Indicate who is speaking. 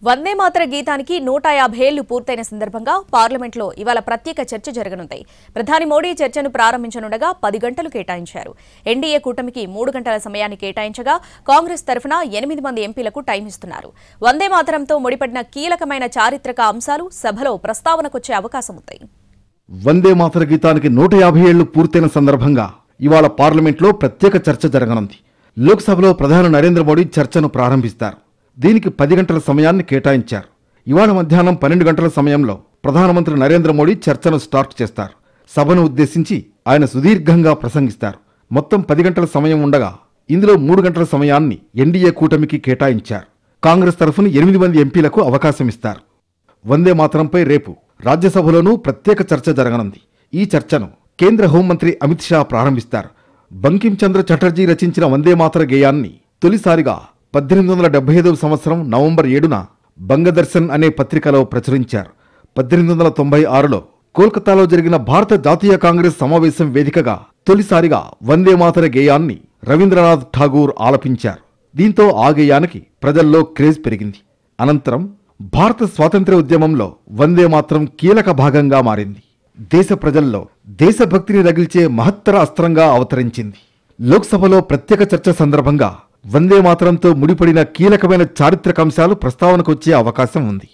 Speaker 1: వందే మాతర గీతానికి 150 ఏళ్లు పూర్తయిన సందర్భంగా పార్లమెంట్లో ఇవాళ ప్రత్యేక చర్చ జరగనుంది. ప్రధాని మోడీ చర్చను ప్రారంభించనుండగా 10 గంటలు కేటాయించారు. ఎన్డీఏ కూటమికి 3 గంటల సమయాన్ని కేటాయించగా కాంగ్రెస్ తరఫున 8 మంది ఎంపీలకు టైం ఇస్తున్నారు. వందే మాతరంతో ముడిపడిన కీలకమైన చారిత్రక అంశాలు సభలో ప్రస్తావనకొచ్చే అవకాశం ఉంది.
Speaker 2: వందే మాతర గీతానికి 150 ఏళ్లు పూర్తయిన సందర్భంగా ఇవాళ పార్లమెంట్లో ప్రత్యేక చర్చ జరగనుంది. లోక్సభలో ప్రధాని నరేంద్ర మోడీ చర్చను ప్రారంభిస్తారు. దీనికి 10 గంటల సమయాన్ని కేటాయించారు. ఇవాళ మధ్యాహ్నం 12 గంటల సమయంలో ప్రధానమంత్రి నరేంద్ర మోడీ చర్చను స్టార్ట్ చేస్తారు. సభను ఉద్దేశించి ఆయన సుదీర్ఘంగా ప్రసంగిస్తారు. మొత్తం 10 గంటల సమయం ఉండగా ఇందులో 3 గంటల సమయాన్ని ఎన్డీఏ కూటమికి కేటాయించారు. కాంగ్రెస్ తరఫున 8 మంది ఎంపీలకు అవకాశం ఇస్తారు. వందే మాతరంపై రేపు రాజ్యసభలోనూ ప్రత్యేక చర్చ జరగనుంది. ఈ చర్చను కేంద్ర హోంమంత్రి అమిత్ షా ప్రారంభిస్తారు. బంకిం చంద్ర చటర్జీ రచించిన వందే మాతర గేయాన్ని తొలిసారిగా 1875 సంవత్సరం నవంబర్ 7న బంగదర్శన్ అనే పత్రికలో ప్రచురించారు. 1896లో కోల్కతాలో జరిగిన భారత జాతీయ కాంగ్రెస్ సమావేశం వేదికగా తొలిసారిగా వందే మాతర గేయాన్ని రవీంద్రనాథ్ ఠాగూర్ ఆలపించారు. దీంతో ఆ గేయానికి ప్రజల్లో క్రేజ్ పెరిగింది. అనంతరం భారత స్వాతంత్ర్య ఉద్యమంలో వందే మాతరం కీలక భాగంగా మారింది. దేశ ప్రజల్లో దేశభక్తిని రగిల్చే మహత్తర అస్త్రంగా అవతరించింది. లోక్సభలో ప్రత్యేక చర్చ సందర్భంగా వందే మాతరంతో ముడిపడిన కీలకమైన చారిత్రక అంశాలు ప్రస్తావనకొచ్చే అవకాశం ఉంది.